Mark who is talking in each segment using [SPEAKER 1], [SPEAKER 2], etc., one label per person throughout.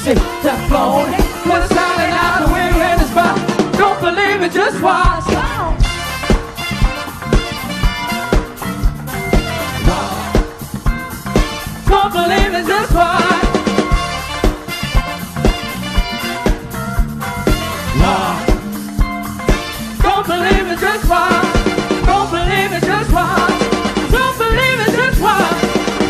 [SPEAKER 1] see that floating. When it's shining out the window in the spot. Don't believe it, just watch. Don't believe it, just watch. Don't believe it, just watch. Don't believe it, just watch. Don't believe it, just watch.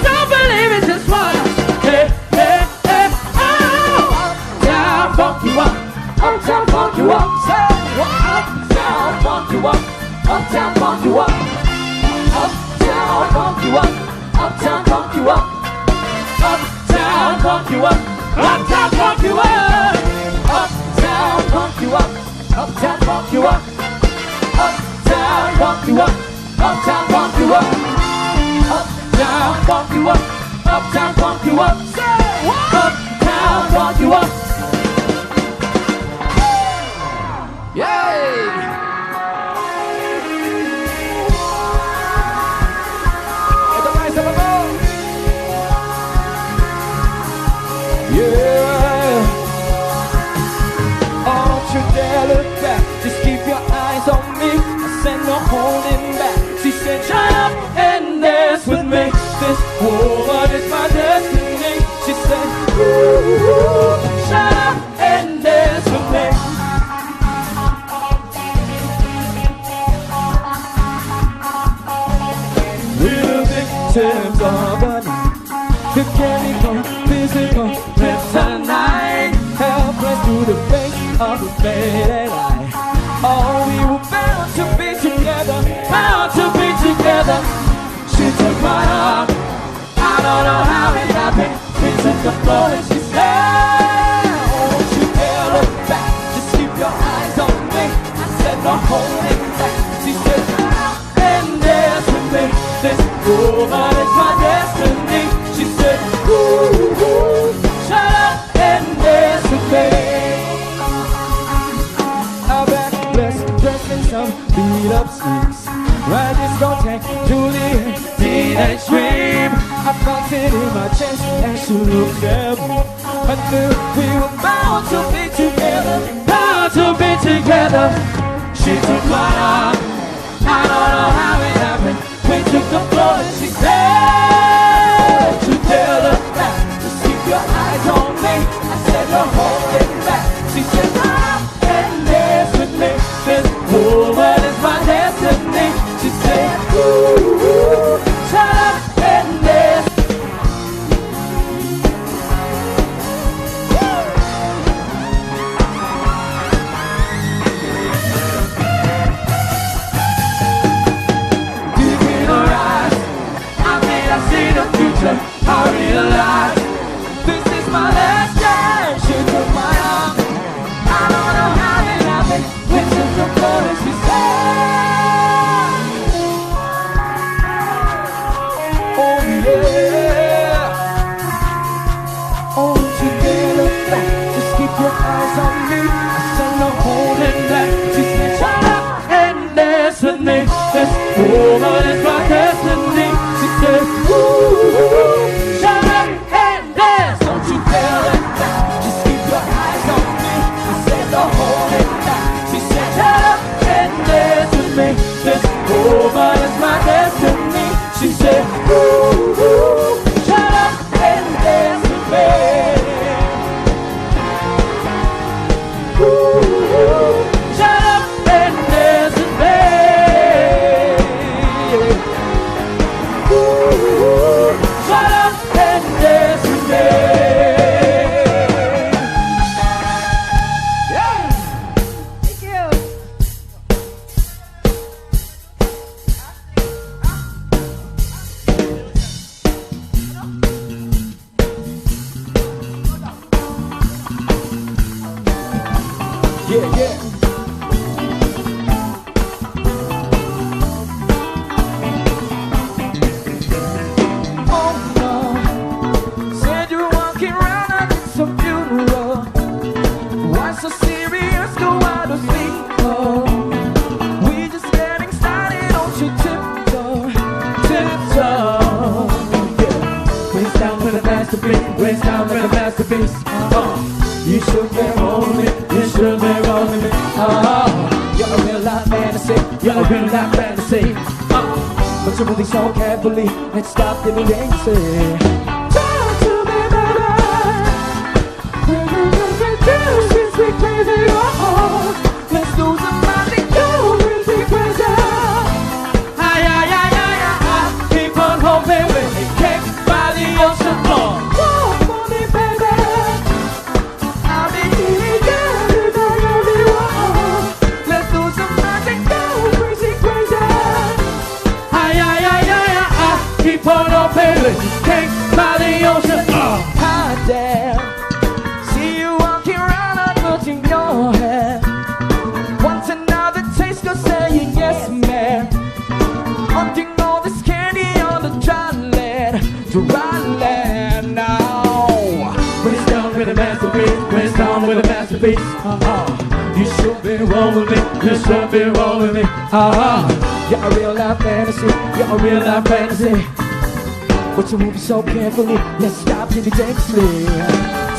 [SPEAKER 1] Don't believe it, just watch. Hey, hey, hey, oh! Uptown funk you up. Uptown funk you up. Say what? Uptown funk you up. Uptown funk you up. Uptown funk you up. Uptown funk you up. Uptown funk you up. Uptown funk you up. Uptown funk you up. Uptown funk you up. Uptown funk you up. Uptown funk you up. Uptown funk you up. Uptown funk you up. Say what? Uptown funk you up. Yay! Yeah. Don't you dare look back. Just keep your eyes on me. I said no holding back. She said shut up and dance with me. This woman is my destiny. She said ooh, shut up and dance with me. We're victims of a night. The chemical, physical, kryptonite. Helpless to the face of the faded light. Oh, we were bound to be together. Bound to be together. She took my arm. I don't know how it happened. We took the floor and she said, don't you dare look back. Just keep your eyes on me. I said no holding back. She said shut up and dance with me. This woman is my destiny. She said ooh, ooh, shut up and dance with me. Our back blessed, dressing some beat up sneaks. Ride this discotheque to the teenage dream. I felt it in my chest as she looked at me. I knew we were bound to be together. Bound to be together. She took my arm. I don't know how it happened. We took the floor and she said, to tell her back, just keep your eyes on me. I said, no holding back. She said, stop and dance with me. This woman is my destiny. She said, ooh, ooh, shut up and dance. Deep in her eyes, I made her see the future. I realized this is my last chance. She took my arm. I don't know how it happened. We took the floor and she said, oh yeah. Oh, together back. Just keep your eyes on me. I said no holding back. She said shut up and dance with me. This woman is my destiny. She said ooh, shut up and dance. Don't you dare let back. Just keep your eyes on me. I said no holding back. She said shut up and dance with me. This woman is my destiny. She said ooh, ooh, shut up and dance with me. Ooh, ooh, shut up and dance with me. Ooh, shut up and dance with me. Yeah. Thank you. Yeah, yeah. Oh no, said you're walking around like it's a funeral. Why so serious? Go out of sleep. Oh, we just getting started. Don't you tiptoe, tiptoe. Yeah, waist down for the masterpiece. Waist down for the masterpiece. You should be rolling me, you should be rolling me. You're a real life fantasy, you're a real life fantasy. But you're moving so carefully, let's stop the dancing. Talk to me, baby. Since we crazy, let's lose our mind and go crazy, crazy. Ay, ay, ay, ay, ay, ay. Keep on hoping when we kick by the ocean floor. Walk for me, baby. I'll be here, everywhere. Let's lose our mind and go crazy, crazy. Ay, ay, ay, ay, ay, ay. Keep on hoping when we kick by the ocean floor. Hot damn. See you walking around, I'm touching your hair. Want another taste, you're saying yes, man. Hunting all this candy on the dry land now. When it's done with a masterpiece, when it's done with a masterpiece, you should be rolling me, you should be rolling me. You're a real life fantasy, you're a real life fantasy. But you move so carefully, let's stop till the dancing.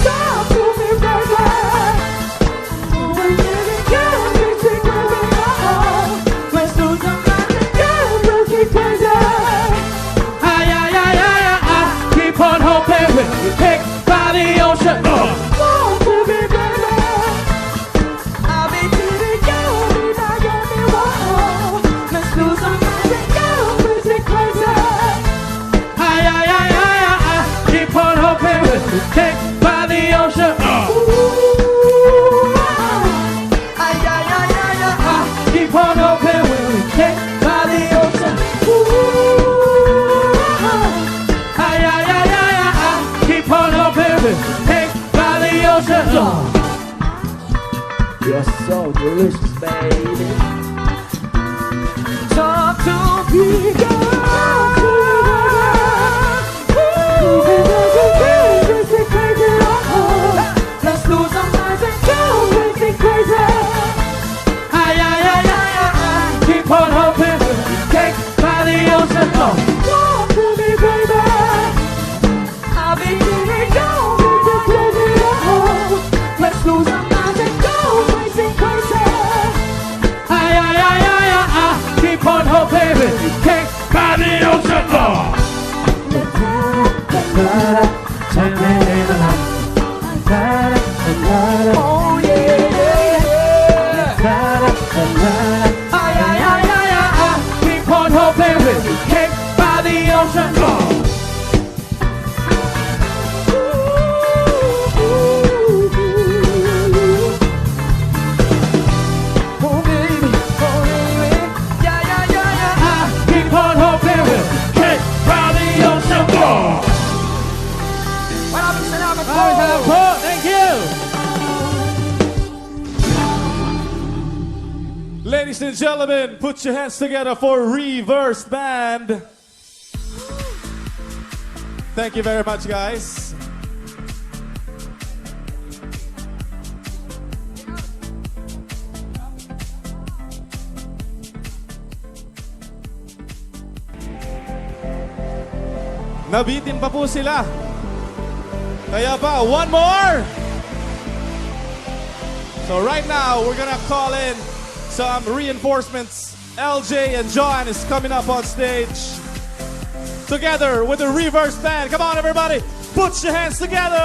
[SPEAKER 1] Talk to me, baby. We're getting crazy, crazy, let's do some magic, crazy, crazy. Ay, ay, ay, ay, ay, ay. Keep on hoping when we pick by the ocean. Walk to me, baby. I'll be getting you, now get me warm. Let's do some magic, crazy, crazy. Ay, ay, ay, ay, ay, ay. Keep on hoping when we pick by the ocean. Ay, ay, ay, ay, ay, ay. Keep on hoping when we kick by the ocean. Ay, ay, ay, ay, ay, ay. Keep on hoping when we kick by the ocean. You're so delicious, baby. Talk to me, let's lose our minds and go crazy, crazy. Ay, ay, ay, ay, ay, ay. Keep on hoping we'll be kicked by the ocean. Walk to me, baby. I'll be getting you, crazy, crazy. Let's lose our minds and go crazy, crazy. Ay, ay, ay, ay, ay, ay. Keep on hoping we'll be kicked by the ocean. Oh yeah, yeah. Ay, ay, ay, ay, ay, ay. Keep on hoping we'll be kicked by the ocean. Oh baby, yeah, yeah, yeah, yeah. Keep on hoping we'll be kicked by the ocean. Maraming salamat po. Thank you.
[SPEAKER 2] Ladies and gentlemen, put your hands together for Reverse Band. Thank you very much, guys. Nabitin pa po sila. Kaya ba, one more? So right now, we're gonna call in some reinforcements. LJ and John is coming up on stage together with the Reverse Band. Come on, everybody, put your hands together.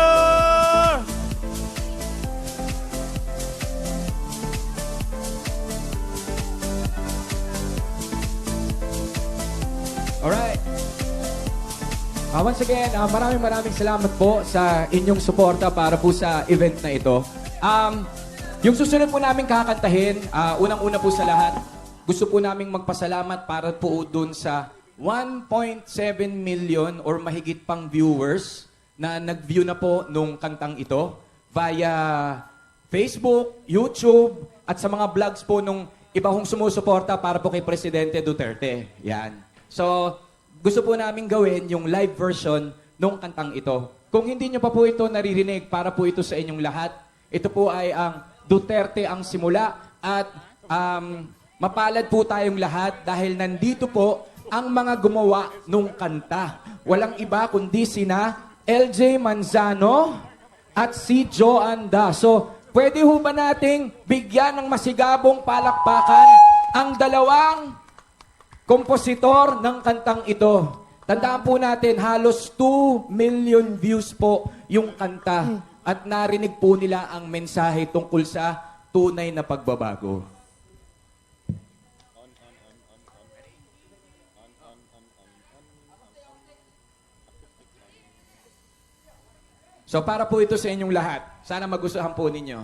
[SPEAKER 1] Alright. Once again, maraming salamat po sa inyong suporta para po sa event na ito. Yung susunod po namin kakantahin, unang-una po sa lahat, gusto po naming magpasalamat para po dun sa 1.7 million or mahigit pang viewers na nag-view na po nung kantang ito via Facebook, YouTube, at sa mga vlogs po nung iba kong sumusuporta para po kay Presidente Duterte. Yan. So, gusto po namin gawin yung live version nung kantang ito. Kung hindi nyo pa po ito naririnig, para po ito sa inyong lahat. Ito po ay ang Duterte ang simula at mapalad po tayong lahat dahil nandito po ang mga gumawa nung kanta. Walang iba kundi sina LJ Manzano
[SPEAKER 3] at si Joanda. So, pwede ho ba nating bigyan ng masigabong palakpakan ang dalawang kompositor ng kantang ito? Tandaan po natin, halos 2 million views po yung kanta at narinig po nila ang mensahe tungkol sa tunay na pagbabago. So para po ito sa inyong lahat. Sana magustuhan po ninyo.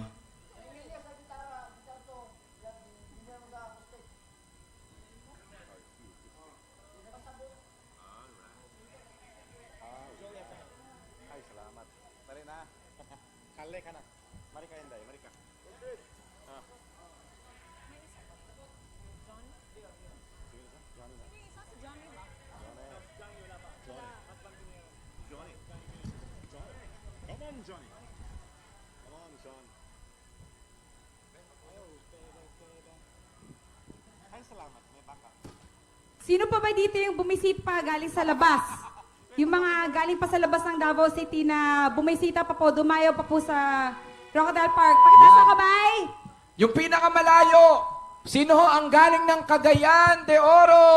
[SPEAKER 4] Sino pa ba dito yung bumisita pa galing sa labas? Yung mga galing pa sa labas ng Davao City na bumisita pa po, dumayo pa po sa Crocodile Park. Pakitaas ang kamay!
[SPEAKER 3] Yung pinakamalayo, sino ho ang galing ng Cagayan de Oro?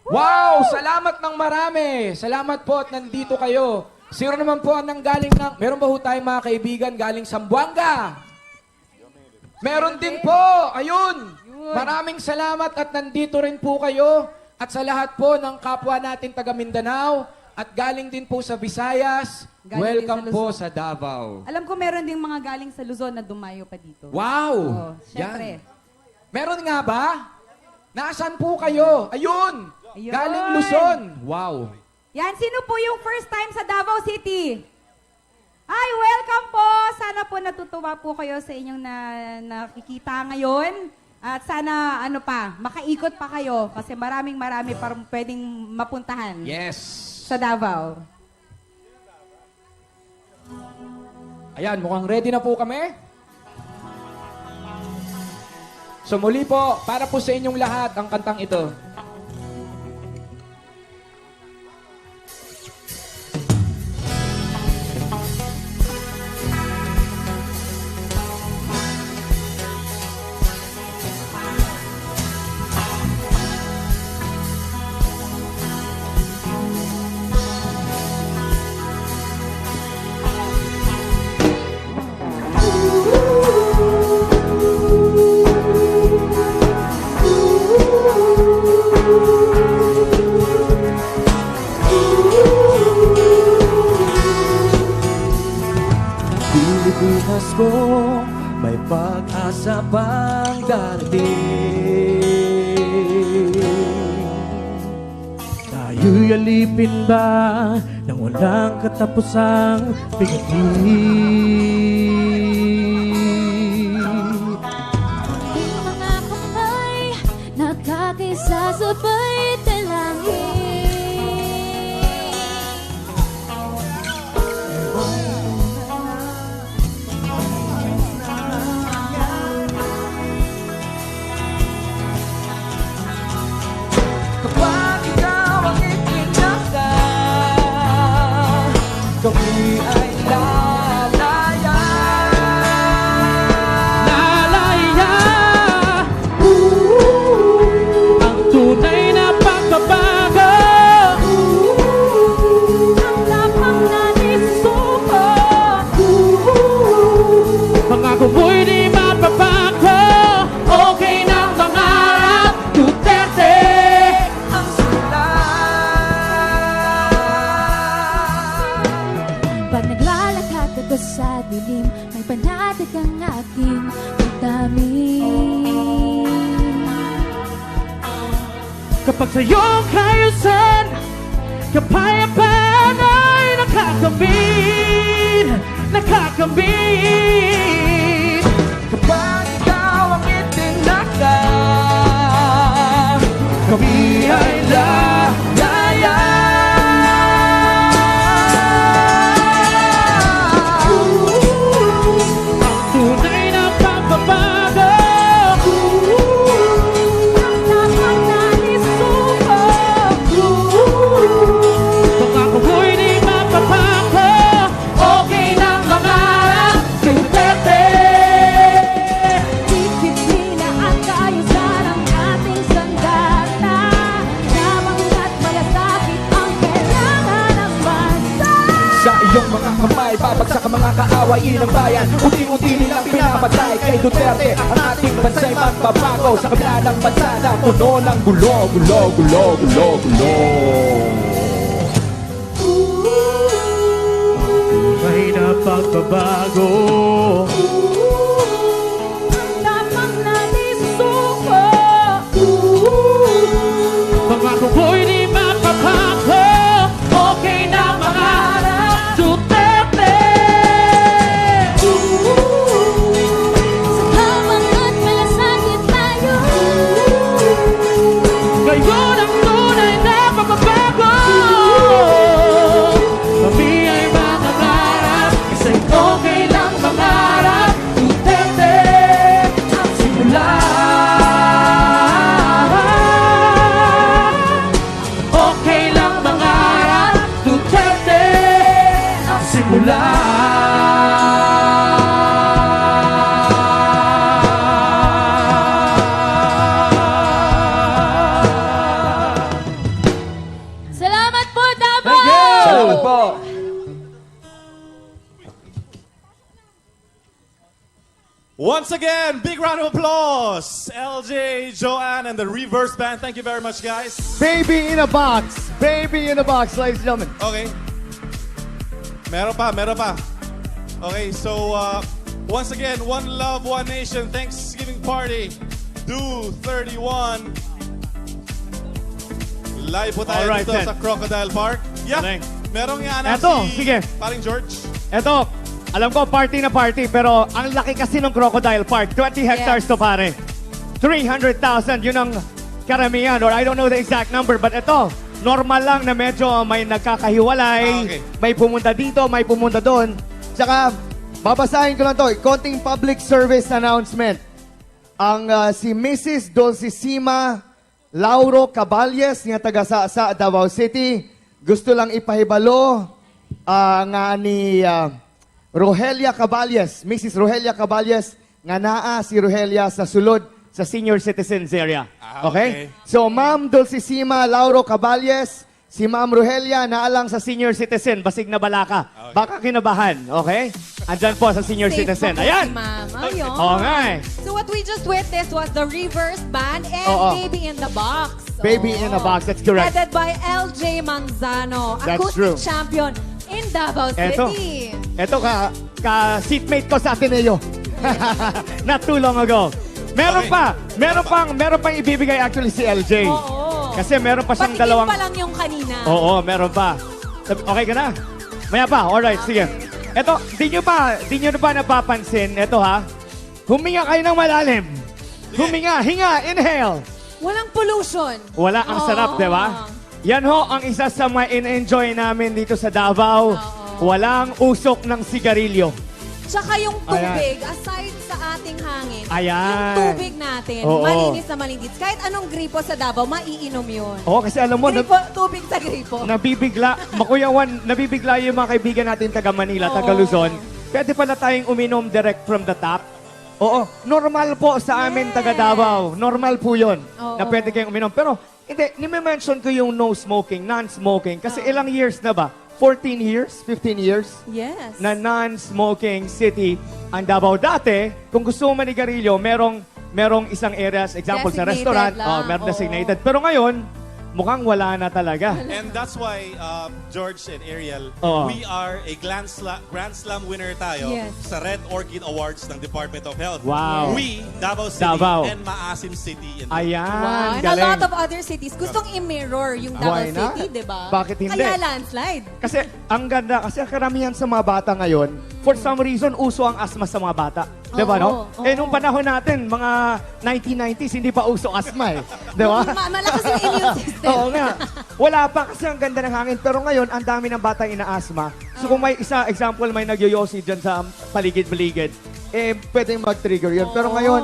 [SPEAKER 3] Wow! Salamat ng marami. Salamat po at nandito kayo. Sino naman po ang nanggaling ng... Meron ba ho tayong mga kaibigan galing Zamboanga? Meron din po. Ayun. Maraming salamat at nandito rin po kayo. At sa lahat po ng kapwa natin taga Mindanao at galing din po sa Visayas,
[SPEAKER 4] Galing
[SPEAKER 3] welcome
[SPEAKER 4] din sa
[SPEAKER 3] po
[SPEAKER 4] Luzon.
[SPEAKER 3] sa Davao.
[SPEAKER 4] Alam ko meron ding mga galing sa Luzon na dumayo pa dito.
[SPEAKER 3] Wow!
[SPEAKER 4] Oo, syempre.
[SPEAKER 3] Yan. Meron nga ba? Nasaan po kayo? Ayun!
[SPEAKER 4] Ayun.
[SPEAKER 3] Galing Luzon. Wow!
[SPEAKER 4] Yan, sino po yung first time sa Davao City? Ay, welcome po! Sana po natutuwa po kayo sa inyong nakikita ngayon. At sana, makaikot pa kayo kasi marami parang pwedeng mapuntahan
[SPEAKER 3] Yes!
[SPEAKER 4] sa Davao.
[SPEAKER 3] Ayan, mukhang ready na po kami. So muli po, para po sa inyong lahat ang kantang ito.
[SPEAKER 1] Pilipinas ko, may pag-asa pang darating. Tayo'y alipin ba ng walang katapusang bigati?
[SPEAKER 5] Mga kamay, nagkakisasabay talangin.
[SPEAKER 3] Kapag ikaw ang itinasa, kami ay lalaya.
[SPEAKER 1] Lalaya ang tunay na pagbabago.
[SPEAKER 4] Ang tapang nanisumpo.
[SPEAKER 1] Pangako mo'y di mababago. Okay na ang mangarap, Duterte.
[SPEAKER 3] Ang
[SPEAKER 5] Pag naglalakad ako sa dilim, may panatag ang aking damdamin.
[SPEAKER 1] Kapag sa iyong kayusan, kapayapaan ay nakakambit, nakakambit.
[SPEAKER 3] kapag ikaw ang itinakda,
[SPEAKER 1] Kami ay
[SPEAKER 3] lalaya.
[SPEAKER 1] ang tunay na pagbabago.
[SPEAKER 4] Ang tapang nanisumpo.
[SPEAKER 3] iyong mga kamay, babagsak ang mga kaawain ng bayan. Unti-unti nilang pinapatay kay Duterte. Ang ating bansa'y magbabago sa kabila ng bansa na puno ng gulo, gulo, gulo, gulo, gulo.
[SPEAKER 1] May napagbabago.
[SPEAKER 5] Tapang natin susuko.
[SPEAKER 1] Pangako ko'y di mapapako. Okay na mangarap, Duterte.
[SPEAKER 5] Sa habang at malasakit tayo.
[SPEAKER 1] Ngayon ang tunay na pagbabago. Kami ay mangarap, kasi okay lang mangarap, Duterte ang simula. Okay lang mangarap, Duterte ang simula.
[SPEAKER 5] Salamat po, Davao!
[SPEAKER 1] Thank you!
[SPEAKER 3] Salamat po.
[SPEAKER 2] Once again, big round of applause. LJ, Joanne, and the Reverse Band. Thank you very much, guys.
[SPEAKER 6] Baby in a box. Baby in a box, ladies and gentlemen.
[SPEAKER 2] Okay. Meron pa. Okay, so once again, One Love, One Nation Thanksgiving Party, Do 31. Live po tayo
[SPEAKER 6] Alright,
[SPEAKER 2] dito
[SPEAKER 6] then.
[SPEAKER 2] sa Crocodile Park. Yeah,
[SPEAKER 6] Galing.
[SPEAKER 2] merong ianap
[SPEAKER 6] Eto,
[SPEAKER 2] si
[SPEAKER 6] sige.
[SPEAKER 2] paring George.
[SPEAKER 6] Eto, alam ko party na party, pero ang laki kasi ng Crocodile Park. 20 hectares to pare. 300,000, yun ang karamihan. Or I don't know the exact number, but eto, normal lang na medyo may nagkakahiwalay.
[SPEAKER 2] Okay.
[SPEAKER 6] May pumunta dito, may pumunta doon. Tsaka, babasahin ko lang to. Konting public service announcement. Ang si Mrs. Dulcissima Lauro Caballes, nga taga sa Davao City, gusto lang ipahibalo nga ni Rogelia Caballes, Mrs. Rogelia Caballes, nga naa si Rogelia sa sulod sa senior citizens area.
[SPEAKER 2] Okay.
[SPEAKER 6] So, Ma'am Dulcissima Lauro Caballes, si Ma'am Rogelia naalang sa senior citizen, basig na balaka. Baka kinabahan, okay? Andyan po sa senior
[SPEAKER 7] Safe
[SPEAKER 6] citizen.
[SPEAKER 7] pa po
[SPEAKER 6] Ayan!
[SPEAKER 7] si Ma'am. Ayun.
[SPEAKER 6] Oo nga eh.
[SPEAKER 7] So what we just witnessed was the Reverse Band and
[SPEAKER 6] Oo.
[SPEAKER 7] Baby in the Box.
[SPEAKER 6] Baby
[SPEAKER 7] Oo.
[SPEAKER 6] in a box, that's correct.
[SPEAKER 7] Headed by LJ Manzano,
[SPEAKER 6] That's
[SPEAKER 7] acoustic
[SPEAKER 6] true.
[SPEAKER 7] champion in Davao
[SPEAKER 6] Eto.
[SPEAKER 7] City.
[SPEAKER 6] Eto ka-seatmate ko sa Ateneo. Not too long ago. Meron
[SPEAKER 2] Okay.
[SPEAKER 6] meron pang ibibigay actually si LJ.
[SPEAKER 7] Oo.
[SPEAKER 6] Kasi meron pa siyang
[SPEAKER 7] Patikim
[SPEAKER 6] dalawang...
[SPEAKER 7] pa lang yung kanina.
[SPEAKER 6] Oo, meron pa. Okay ka na? Maya pa, alright, sige. Eto, di nyo ba napapansin, eto ha, huminga kayo ng malalim. Huminga, hinga, inhale.
[SPEAKER 7] Walang pollution.
[SPEAKER 6] Wala, ang
[SPEAKER 7] Oo.
[SPEAKER 6] sarap, di ba? Yan ho, ang isa sa mga in-enjoy namin dito sa Davao.
[SPEAKER 7] Oo.
[SPEAKER 6] Walang usok ng sigarilyo.
[SPEAKER 7] Tsaka yung tubig, aside sa ating hangin,
[SPEAKER 6] Ayan.
[SPEAKER 7] yung tubig natin,
[SPEAKER 6] Oo.
[SPEAKER 7] malinis na malinis. Kahit anong gripo sa Davao, maiinom yun.
[SPEAKER 6] Oo, kasi alam mo,
[SPEAKER 7] Gripo, tubig sa gripo.
[SPEAKER 6] nabibigla, Makuyawan, nabibigla yung mga kaibigan natin taga Manila, taga
[SPEAKER 7] Oo.
[SPEAKER 6] Luzon. Pwede pala tayong uminom direct from the tap. Oo, normal po sa amin taga Davao. Normal po yun,
[SPEAKER 7] Oo.
[SPEAKER 6] na pwede kayong uminom. Pero, hindi, ni-mention ko yung no smoking, non-smoking. Kasi ilang years na ba? 14 years? 15 years?
[SPEAKER 7] Yes.
[SPEAKER 6] Na non-smoking city ang Davao. Dati, kung gusto mo manigarilyo, merong isang areas, example sa
[SPEAKER 7] Designated
[SPEAKER 6] restaurant,
[SPEAKER 7] lang,
[SPEAKER 6] meron
[SPEAKER 7] oo.
[SPEAKER 6] designated. Pero ngayon, mukhang wala na talaga.
[SPEAKER 2] And that's why, George and Ariel,
[SPEAKER 6] Oo.
[SPEAKER 2] we are a Grand Slam winner tayo
[SPEAKER 7] Yes.
[SPEAKER 2] sa Red Orchid Awards ng Department of Health.
[SPEAKER 6] Wow.
[SPEAKER 2] We, Davao City,
[SPEAKER 6] Davao.
[SPEAKER 2] and Maasim City.
[SPEAKER 6] Ayan,
[SPEAKER 7] Wow. And a
[SPEAKER 6] galing.
[SPEAKER 7] lot of other cities gustong i-mirror yung Davao
[SPEAKER 6] Why not?
[SPEAKER 7] City, di ba?
[SPEAKER 6] Bakit hindi?
[SPEAKER 7] Kaya landslide.
[SPEAKER 6] Kasi ang ganda, kasi ang karamihan sa mga bata ngayon, for some reason, uso ang asma sa mga bata. Di ba, no?
[SPEAKER 7] Oo,
[SPEAKER 6] Eh,
[SPEAKER 7] oo.
[SPEAKER 6] nung panahon natin, mga 1990s, hindi pa uso asma eh. Di ba?
[SPEAKER 7] Malakas yung immune system.
[SPEAKER 6] Oo nga. Wala pa kasi ang ganda ng hangin. Pero ngayon, ang dami ng bata ina-asma. So kung may isa, example, may nagyoyosi dyan sa paligid-paligid, eh, pwedeng mag-trigger yun. Pero
[SPEAKER 7] Oo.
[SPEAKER 6] ngayon,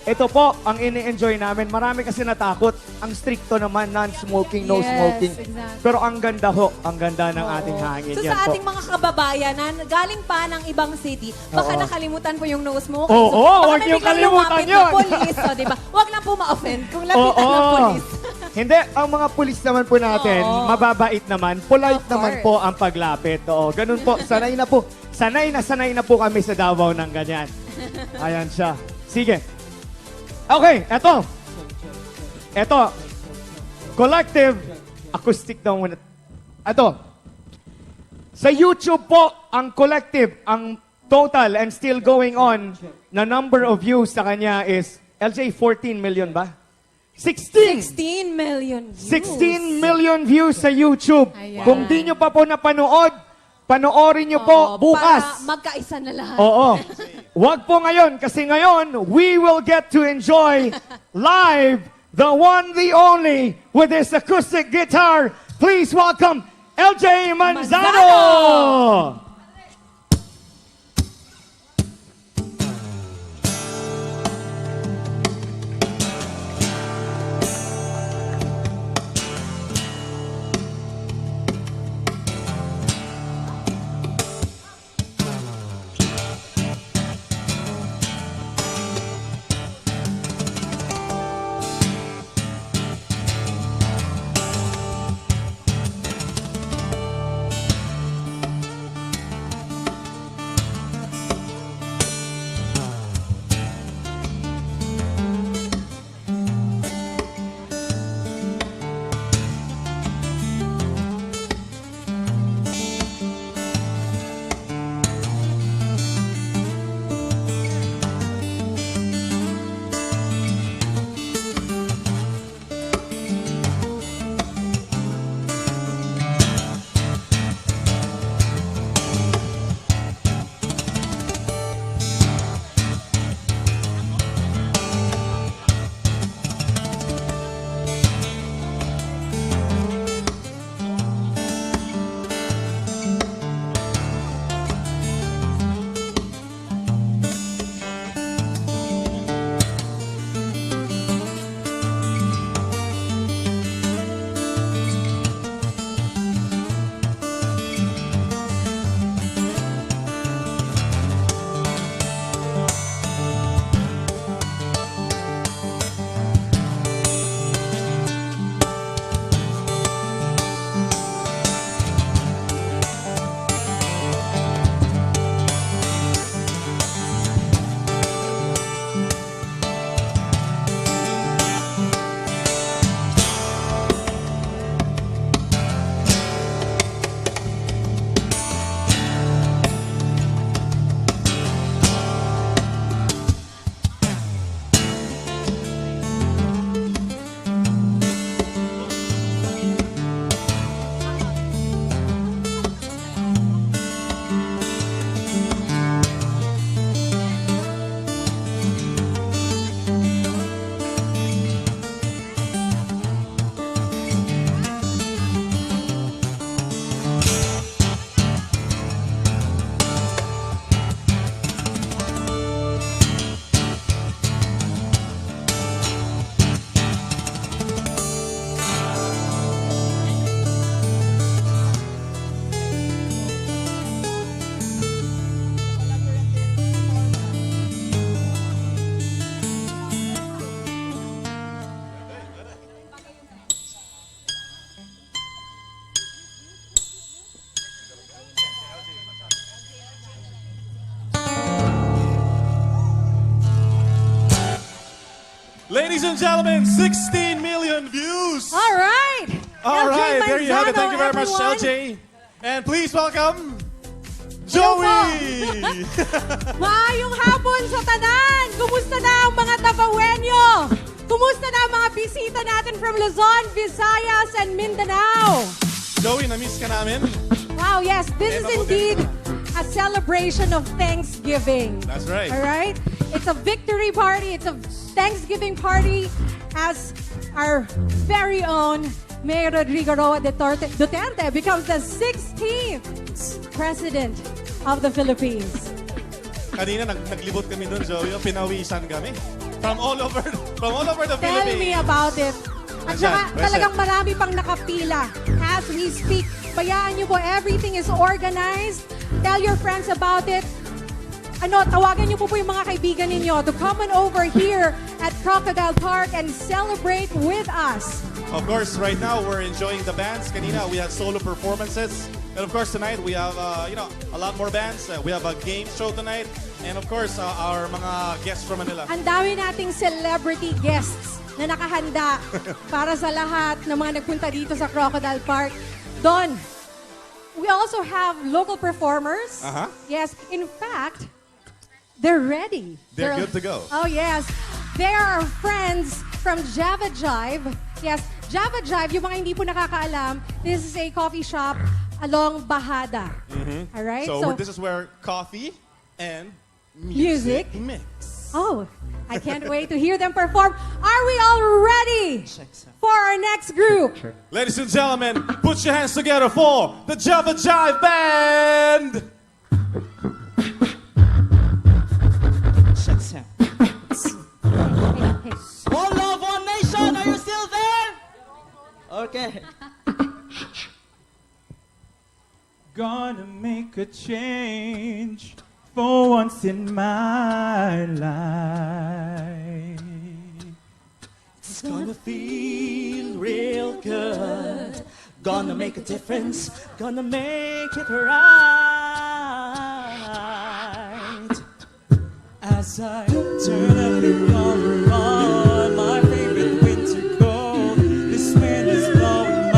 [SPEAKER 6] ito po, ang ini-enjoy namin. Marami kasi natakot. Ang stricto naman, non-smoking, no
[SPEAKER 7] Yes,
[SPEAKER 6] smoking.
[SPEAKER 7] exactly.
[SPEAKER 6] Pero ang ganda ho, ang ganda ng
[SPEAKER 7] Oo.
[SPEAKER 6] ating hangin.
[SPEAKER 7] So
[SPEAKER 6] Yan
[SPEAKER 7] sa
[SPEAKER 6] po.
[SPEAKER 7] ating mga kababayan na galing pa ng ibang city, baka
[SPEAKER 6] Oo.
[SPEAKER 7] nakalimutan po yung no smoking.
[SPEAKER 6] Oo,
[SPEAKER 7] baka
[SPEAKER 6] huwag
[SPEAKER 7] may
[SPEAKER 6] niyong
[SPEAKER 7] biglang
[SPEAKER 6] kalimutan
[SPEAKER 7] lumapit
[SPEAKER 6] yun.
[SPEAKER 7] na polis, di ba? Huwag lang po ma-offend kung lapitan ng
[SPEAKER 6] Oo.
[SPEAKER 7] polis.
[SPEAKER 6] Hindi, ang mga pulis naman po natin, mababait naman, polite
[SPEAKER 7] Of
[SPEAKER 6] naman
[SPEAKER 7] course.
[SPEAKER 6] po ang paglapit. Oo, ganun po, sanay na po kami sa Davao ng ganyan. Ayan siya. Sige. Okay, eto. Collective acoustic daw muna. Eto. Sa YouTube po, ang collective, ang total and still going on na number of views sa kanya is, LJ, 14 million ba? 16!
[SPEAKER 7] 16 million views.
[SPEAKER 6] 16 million views sa YouTube.
[SPEAKER 7] Ayan.
[SPEAKER 6] Kung di nyo pa po napanood, panoorin nyo po
[SPEAKER 7] Oo,
[SPEAKER 6] bukas.
[SPEAKER 7] Para magkaisa na lahat.
[SPEAKER 6] Oo. Wag po ngayon, kasi ngayon, we will get to enjoy live the one, the only, with his acoustic guitar. Please welcome LJ Manzano!
[SPEAKER 2] Ladies and gentlemen, 16 million views.
[SPEAKER 7] All right.
[SPEAKER 2] All
[SPEAKER 7] LJ
[SPEAKER 2] right, there you have it.
[SPEAKER 7] Manzano,
[SPEAKER 2] Thank you very much,
[SPEAKER 7] everyone.
[SPEAKER 2] LJ. And please welcome Joey.
[SPEAKER 7] Maayong hapon sa tanan! Kumusta na ang mga Tabawenyo? Kumusta na ang mga bisita natin from Luzon, Visayas, and Mindanao?
[SPEAKER 2] Joey, na-miss ka namin.
[SPEAKER 7] Wow, yes, this is indeed a celebration of Thanksgiving.
[SPEAKER 2] That's right.
[SPEAKER 7] All right? It's a victory party. It's a Thanksgiving party as our very own Mayor Rodrigo Roa Duterte becomes the 16th President of the Philippines.
[SPEAKER 2] Kanina naglibot kami doon, Joey. Pinawisan kami. From all over the
[SPEAKER 7] Tell
[SPEAKER 2] Philippines.
[SPEAKER 7] me about it. At saka
[SPEAKER 2] Present.
[SPEAKER 7] talagang marami pang nakapila as we speak. Bayaan niyo po, everything is organized. Tell your friends about it. Tawagan niyo po yung mga kaibigan ninyo to come on over here at Crocodile Park and celebrate with us.
[SPEAKER 2] Of course, right now we're enjoying the bands. Kanina, we had solo performances. And of course, tonight we have, a lot more bands. We have a game show tonight. And of course, our mga guests from Manila.
[SPEAKER 7] Ang dami nating celebrity guests na nakahanda para sa lahat ng mga nagpunta dito sa Crocodile Park. Don, we also have local performers.
[SPEAKER 2] Uh-huh.
[SPEAKER 7] Yes, in fact, they're ready.
[SPEAKER 2] They're good to go.
[SPEAKER 7] Oh, yes. They are our friends from Java Jive. Yes, Java Jive, yung mga hindi po nakakaalam, this is a coffee shop along Bahada. All right?
[SPEAKER 2] So, this is where coffee and music mix.
[SPEAKER 7] Oh, I can't wait to hear them perform. Are we all ready for our next group?
[SPEAKER 2] Ladies and gentlemen, put your hands together for the Java Jive Band!
[SPEAKER 1] One love, one nation. Are you still there? Okay.
[SPEAKER 8] Gonna make a change for once in my life.
[SPEAKER 1] It's gonna feel real good. Gonna make a difference. Gonna make it right. As I turn every corner on my favorite winter coat, this wind is blowing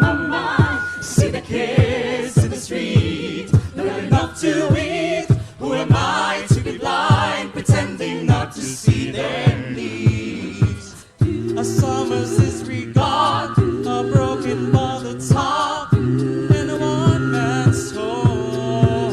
[SPEAKER 1] my mind. See the kids in the street, not enough to eat. Who am I to be blind, pretending not to see their needs? A summer's history gone, a broken mother talk, and a one-man soul.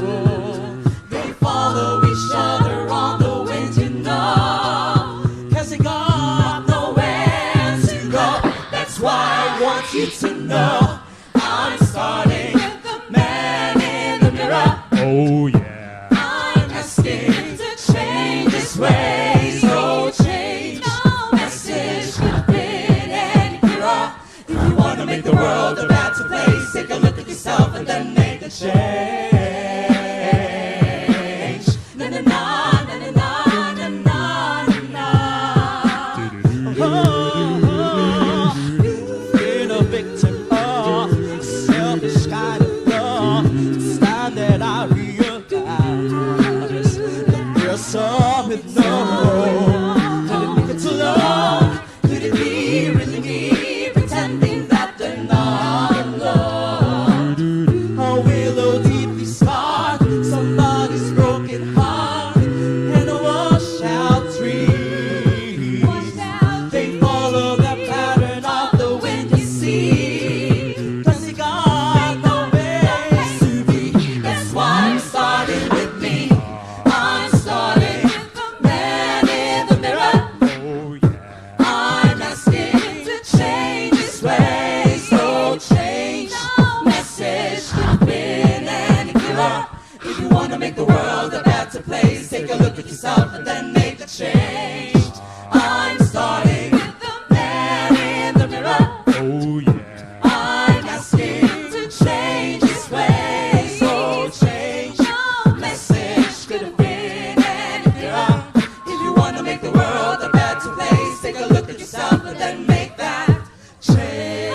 [SPEAKER 1] They follow each other on the wind, you know, 'cause they got nowhere to go. That's why I want you to know I'm starting with the man in the mirror.
[SPEAKER 8] Oh yeah.
[SPEAKER 1] I'm asking him to change his ways. So change. No message could have been any clearer. If you want to make the world a better place, take a look at yourself and then make a change. Na na na na na na na na na. Oh, you've been a victim of a selfish kind of love. It's time that I realize that there's some with no hope. Could it be too long? Could it be really me pretending that they're not alone? A willow deeply scarred, somebody's broken heart, and a washout tree. They follow the pattern of the wind, you see, 'cause they got no ways to be. That's why I'm starting with me. I'm starting with the man in the mirror.
[SPEAKER 8] Oh yeah.
[SPEAKER 1] I'm asking him to change his ways. So change. No message could have been any clearer. If you want to make the world a better place, take a look at yourself and then make a change. I'm starting with the man in the mirror.
[SPEAKER 8] Oh yeah.
[SPEAKER 1] I'm asking him to change his ways. So change. No message could have been any clearer. If you want to make the world a better place, take a look at yourself and then make that change.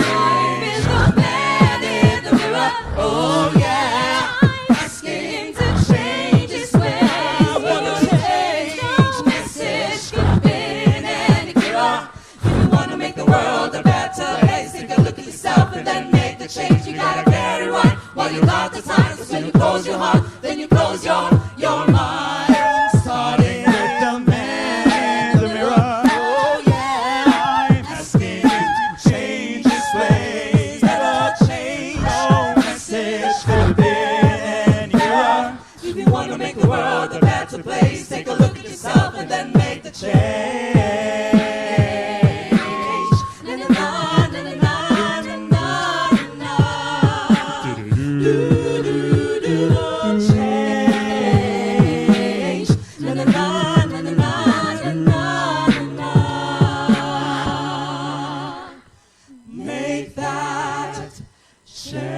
[SPEAKER 1] I'm the man in the mirror. Oh yeah. Asking him to change his ways. I wanna change. No message could have been any clearer. If you want to make the world a better place, take a look at yourself and then make the change. You gotta get it right while you got the time. 'Cause when you close your heart, then you close your mind. Starting with the man in the mirror. Oh yeah. I'm asking him to change his ways. Better change. No message could have been any clearer. If you want to make the world a better place, take a look at yourself and then make the change. Na na na na na na na na na. Do do do change. Na na na na na na na na na. Make that change.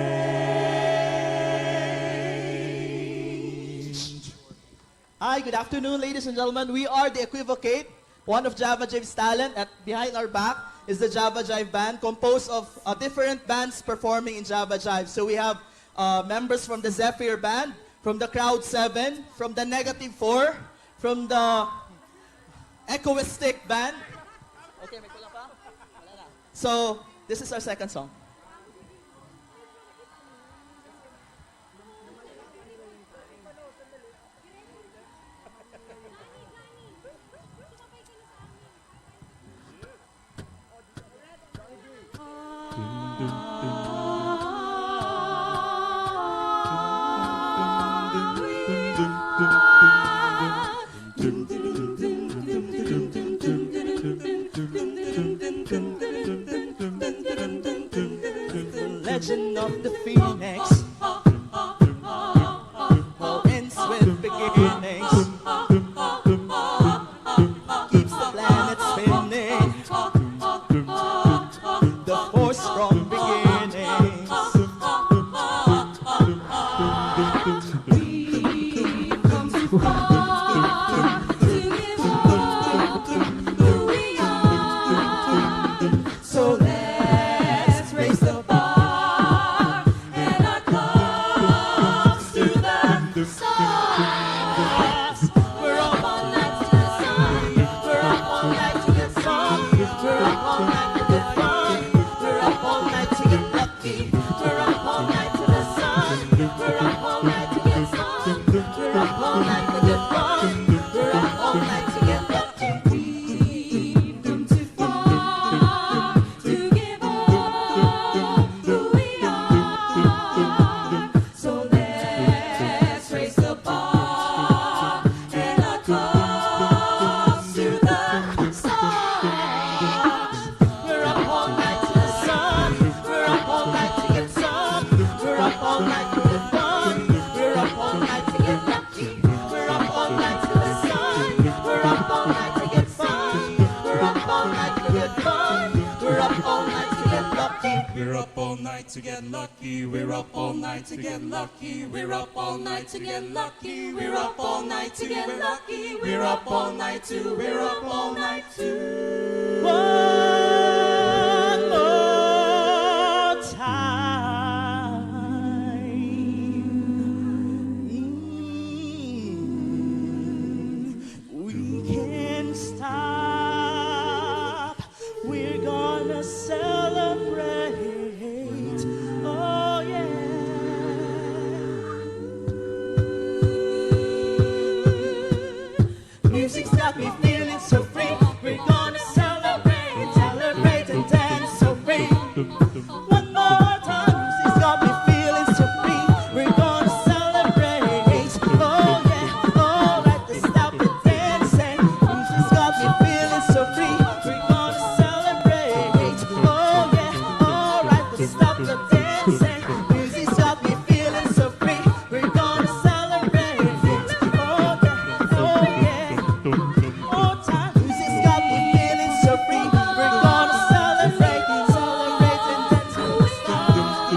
[SPEAKER 9] Hi, good afternoon, ladies and gentlemen. We are the Equivocate, one of Java Jive's talent. At behind our back is the Java Jive Band, composed of different bands performing in Java Jive. So we have members from the Zephyr Band, from the Crowd 7, from the Negative 4, from the Echoistic Band. Okay, may kulang pa? Wala na. So, this is our second song. Legend of the Phoenix ends with beginnings, keeps the planet spinning, the force from beginnings.
[SPEAKER 1] We've come too far to give up who we are. So let's raise the bar and our cups to the stars. We're up all night to the sun. We're up all night to get some. We're up all night to get fun. We're up all night to get lucky. We're up all night to the sun. We're up all night to get some. We're up all night to get fun. We're up all night to get lucky. We've come too far to give up who we are. So let's raise the bar and our cups to the stars. We're up all night to the sun. We're up all night to get some. We're up all night to get fun. We're up all night to get lucky. We're up all night to the sun. We're up all night to get fun. We're up all night to get fun. We're up all night to get lucky.
[SPEAKER 8] We're up all night to get lucky. We're up all night to get lucky. We're up all night to get lucky. We're up all night to get lucky. We're up all night to. We're up all night to.
[SPEAKER 9] One more time. We can't stop. We're gonna celebrate. Oh yeah. Music's got me feeling so free. We're gonna celebrate, celebrate and dance so free. One more time, music's got me feeling so free. We're gonna celebrate. Oh yeah, alright, let's stop the dancing. Music's got me feeling so free. We're gonna celebrate. Oh yeah, alright, let's stop the dancing. Music's got me feeling so free. We're gonna celebrate. Oh yeah, more time. Music's got me feeling so free. We're gonna celebrate, celebrate and dance to the stars.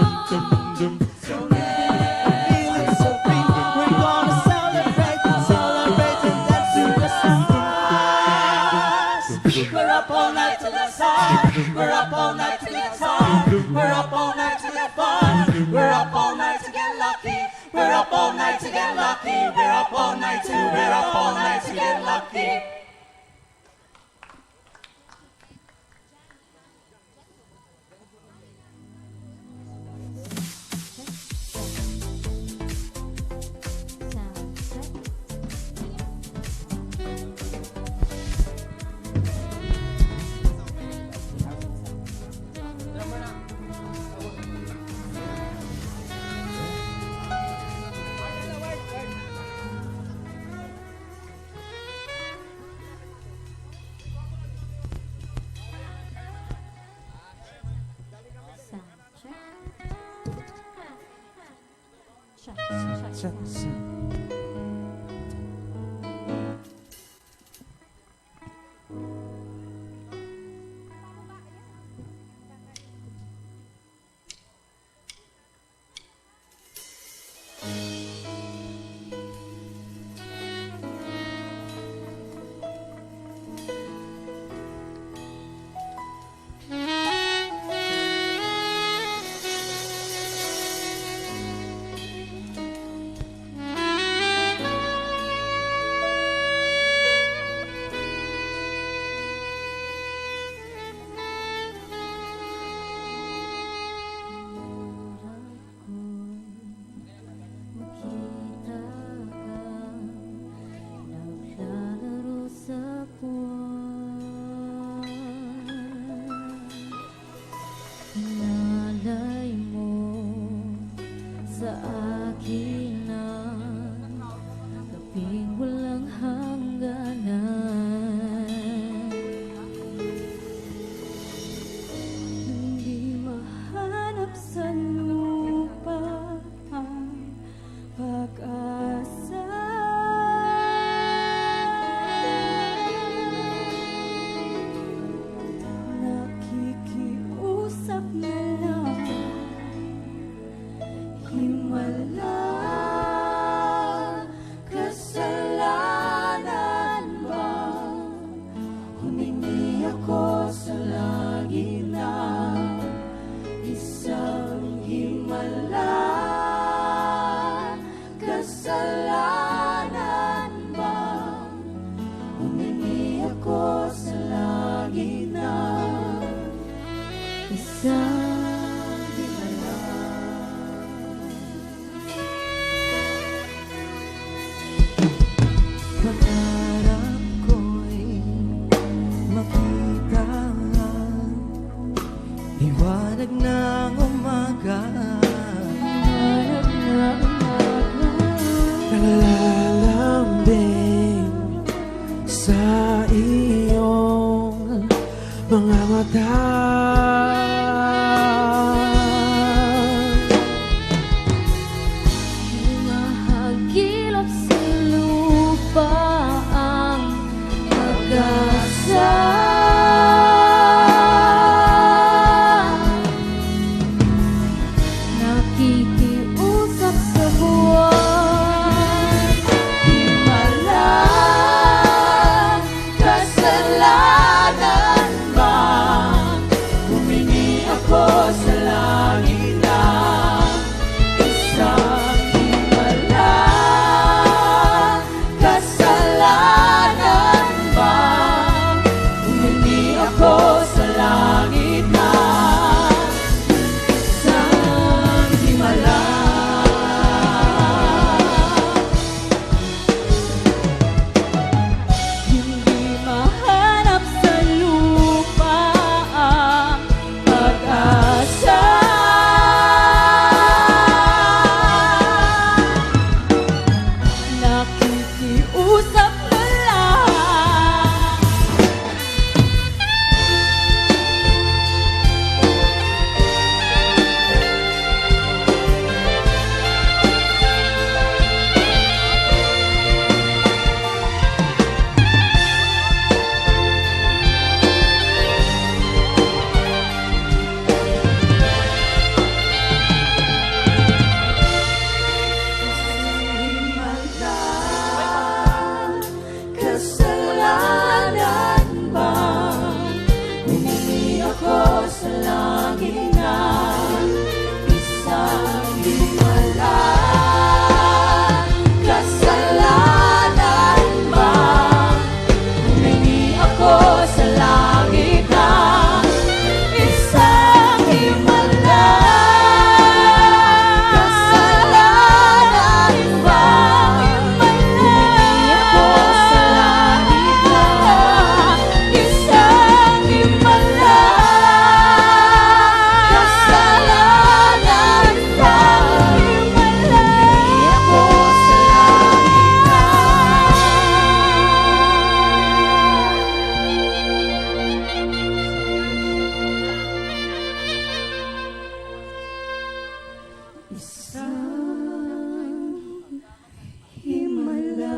[SPEAKER 9] Feeling so free. We're gonna celebrate, celebrate and dance to the stars. We're up all night to the sun. We're up all night to get fun. We're up all night to get fun. We're up all night to get lucky. We're up all night to get lucky. We're up all night to. We're up all night to get lucky.
[SPEAKER 5] Sound check. Sound check. Check. nakikiusap sa buwan. Himala, kasalanan ba? Humingi ako sa langit na isang himala. Kasalanan ba? Humingi ako sa langit na isang himala. Hindi mahanap sa lupa ang pag-asa. Nakikiusap na lang. Kasalanan ba? Humingi ako sa langit na isang himala. Kasalanan ba? Humingi ako sa langit na isang himala. Kasalanan ba? Humingi ako sa langit na isang himala. Kasalanan ba? Humingi ako sa langit na isang himala.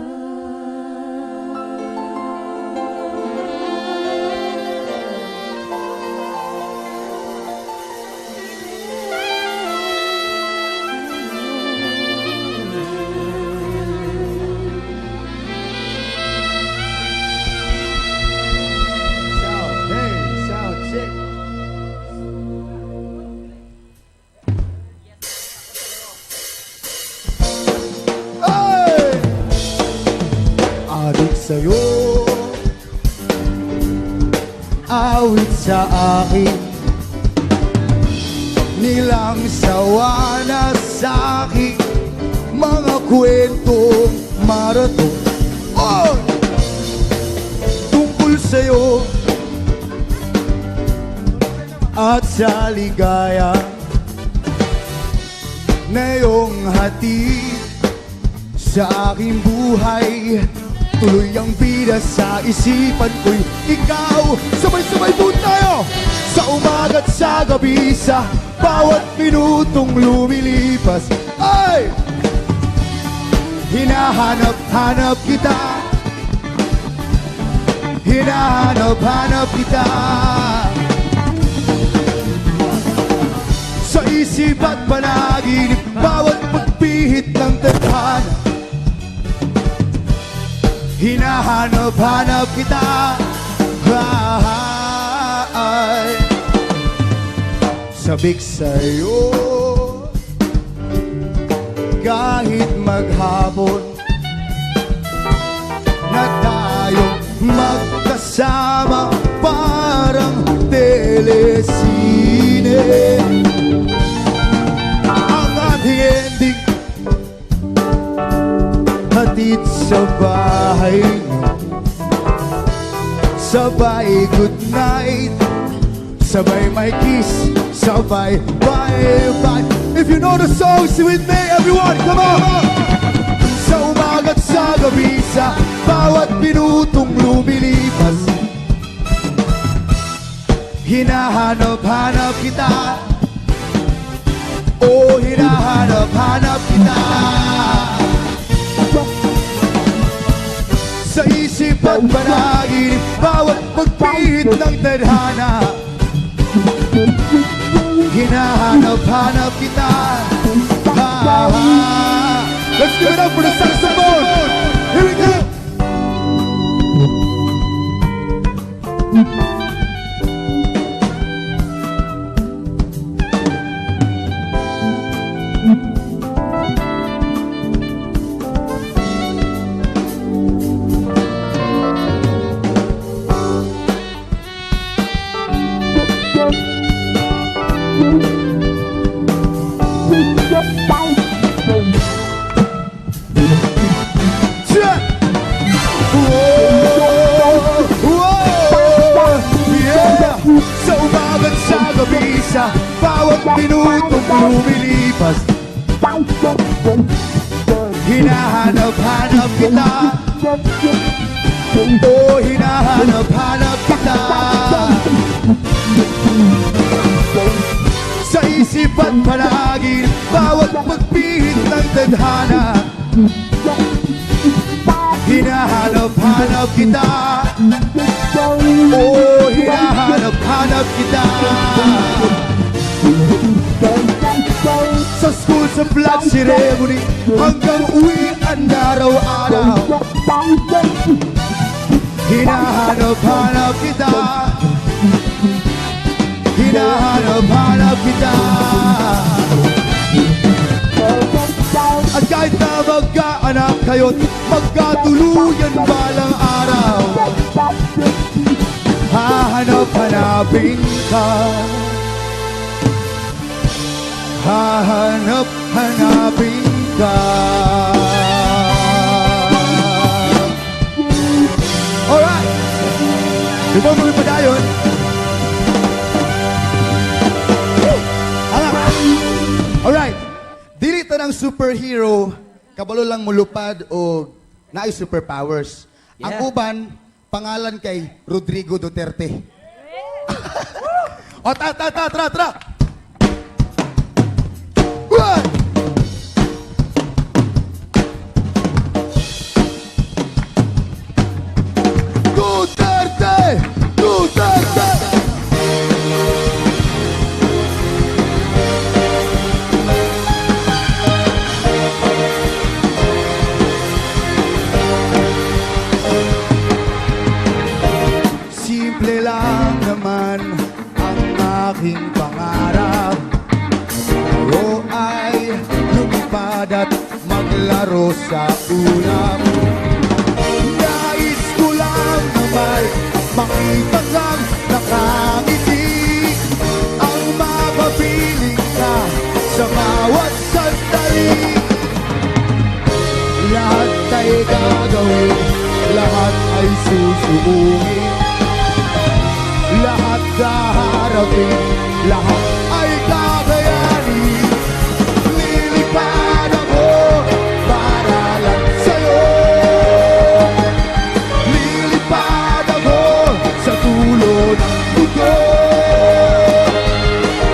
[SPEAKER 6] Sound, hey, sound check. Ay! Adik sa'yo, awit sa akin, nilang sawa na sa akin, mga kwentong marathon. Oh! Tungkol sa'yo at sa ligaya na iyong hatid sa aking buhay. Tuloy ang bida sa isipan ko'y ikaw. Sabay-sabay po tayo sa umaga't sa gabi, sa bawat minutong lumilipas. Ay! Hinahanap-hanap kita, hinahanap-hanap kita. Sa isip at panaginip, bawat pagpihit ng tadhana, hinahanap-hanap kita. Ay, sabik sa'yo kahit maghapon na tayong magkasama, parang telesine. Ang ating ending hatid sa bahay, sabay good night, sabay may kiss, sabay bye-bye. If you know the song, sing with me, everyone, come on! Sa umaga't sa gabi, sa bawat minutong lumilipas, hinahanap-hanap kita. Oh, hinahanap-hanap kita. Sa isip at panaginip, bawat pagpihit ng tadhana, hinahanap-hanap kita. Give it up for the saxophone. Here we go. Check. Whoa, whoa, yeah. Sa umagat sa gabi, sa bawat minutong lumilipas, hinahanap-hanap kita. Oh, hinahanap-hanap kita. Sa isip at palagi, bawat pagpihit ng tadhana, hinahanap-hanap kita. Oh, hinahanap-hanap kita. Sa school, sa flag ceremony, hanggang uwian araw-araw, hinahanap-hanap kita. Hinahanap-hanap kita. At kahit na magkaanak kayo't magkatuluyan balang araw, hahanap-hanapin ka. Hahanap-hanapin ka. Alright! Before mo ipadayon, alright, dili ta ng superhero, kabalo lang mulupad o naay superpowers. Ang
[SPEAKER 1] Yeah.
[SPEAKER 6] uban, pangalan kay Rodrigo Duterte. O, tra. One. Duterte! Duterte! Simple lang naman ang aking pangarap. Pero ay lumipad at maglaro sa ulap. Nais ko lang naman makita kang nakangiti, ang mapapiling ka sa bawat sandali. Lahat ay gagawin, lahat ay susuungin, lahat kaharapin, lahat ay kakayanin. Lilipad ako para lang sa'yo. Lilipad ako sa dulo ng mundo.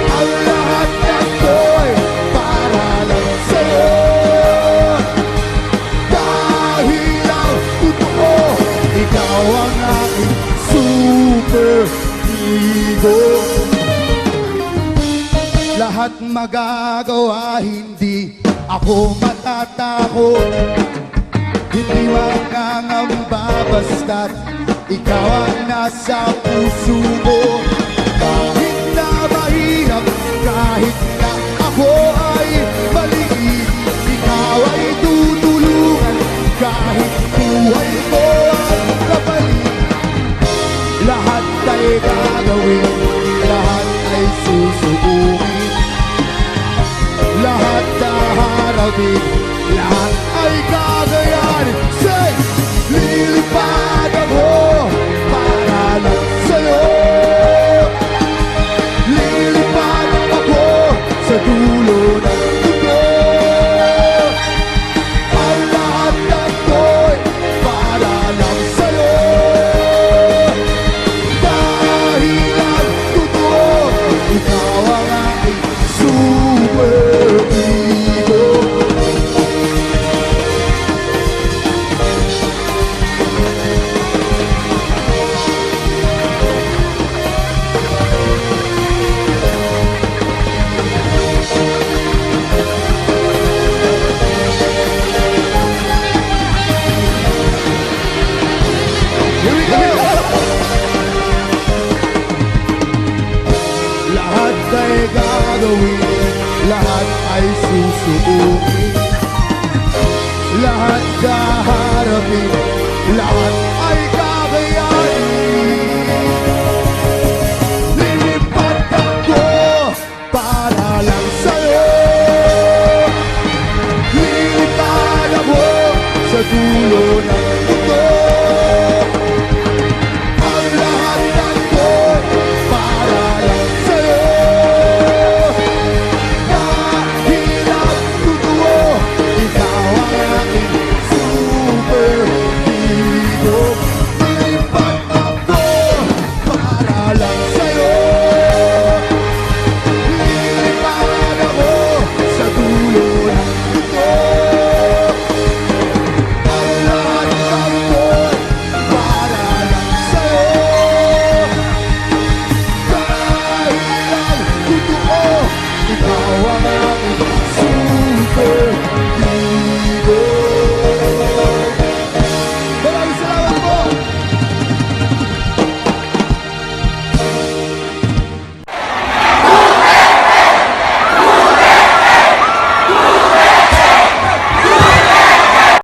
[SPEAKER 6] Ang lahat nito'y para lang sa'yo. Dahil ang totoo, ikaw ang aking superhero. Lahat magagawa, hindi ako matatakot. Hindi mangangamba basta't ikaw ang nasa puso ko. Kahit na mahirap, kahit na ako ay maliit, ikaw ay tutulungan. Kahit buhay ko ang kapalit, lahat ay gagawin, lahat ay susuungin, lahat haharapin, lahat ay kakayanin. Say, lilipad ako para lang sa'yo. Lilipad ako sa dulo ng mundo. Ang lahat nito'y para lang sa'yo. Dahil ang totoo, ikaw ang aking superhero. ay susuotin. Lahat kaharapin, lahat ay kakayanin. Lilipat ako para lang sa'yo. Lilipad ako sa dulo